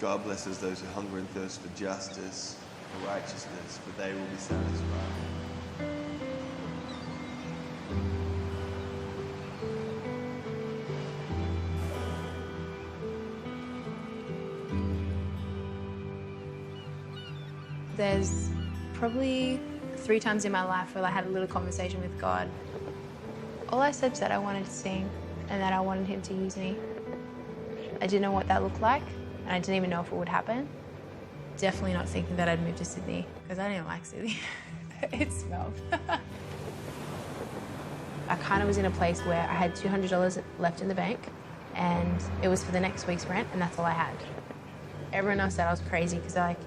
God blesses those who hunger and thirst for justice, for righteousness, for they will be satisfied. There's probably 3 times in my life where I had a little conversation with God. All I said was that I wanted to sing and that I wanted him to use me. I didn't know what that looked like, and I didn't even know if it would happen. Definitely not thinking that I'd move to Sydney, because I didn't like Sydney. It smelled. I kind of was in a place where I had $200 left in the bank, and it was for the next week's rent, and that's all I had. Everyone else said I was crazy, because they're like,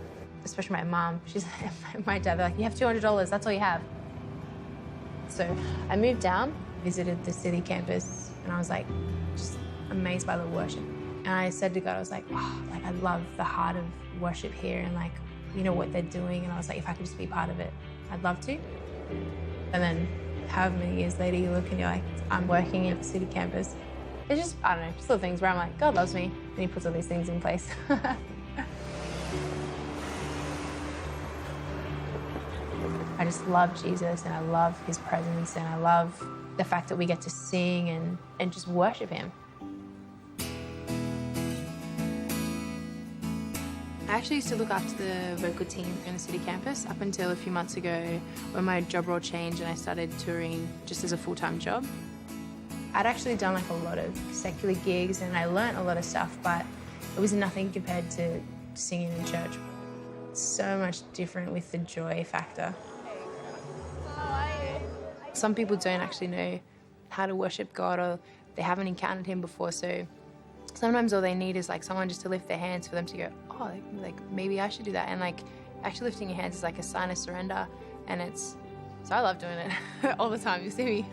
especially my mom, she's my dad, they're like, you have $200, that's all you have. So I moved down, visited the city campus, and I was like, just amazed by the worship. And I said to God, I was like, oh, like I love the heart of worship here, and like, you know what they're doing, and I was like, if I could just be part of it, I'd love to. And then however many years later you look and you're like, I'm working at the city campus. It's just, I don't know, just little things where I'm like, God loves me, and he puts all these things in place. I just love Jesus, and I love his presence, and I love the fact that we get to sing and just worship him. I actually used to look after the vocal team in the city campus up until a few months ago when my job role changed and I started touring just as a full-time job. I'd actually done like a lot of secular gigs and I learnt a lot of stuff, but it was nothing compared to singing in church. It's so much different with the joy factor. Some people don't actually know how to worship God, or they haven't encountered him before, so sometimes all they need is like someone just to lift their hands for them to go, oh, like maybe I should do that. And like actually lifting your hands is like a sign of surrender, and so I love doing it all the time. You see me.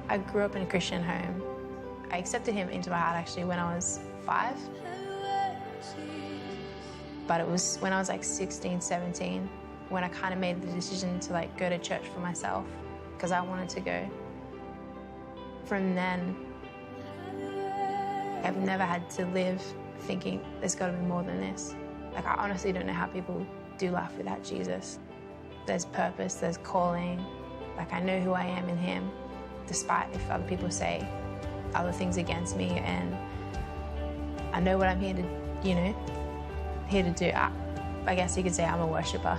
I grew up in a Christian home. I accepted him into my heart actually when I was 5. But it was when I was like 16, 17, when I kind of made the decision to like go to church for myself, because I wanted to go. From then, I've never had to live thinking there's got to be more than this. Like I honestly don't know how people do life without Jesus. There's purpose, there's calling. Like I know who I am in him, despite if other people say other things against me, and I know what I'm here to, here to do. I guess you could say I'm a worshipper.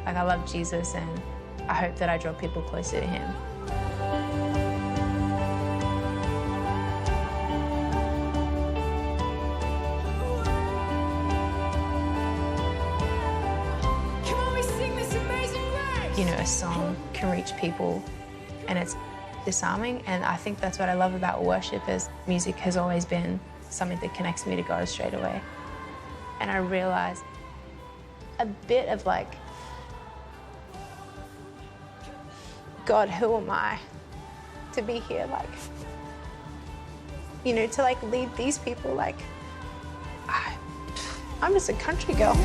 Like I love Jesus, and I hope that I draw people closer to him. Can we sing this amazing grace? A song can reach people, and it's disarming, and I think that's what I love about worship is music has always been something that connects me to God straight away. And I realized a bit of like, God, who am I to be here? Like, to like lead these people. Like, I'm just a country girl.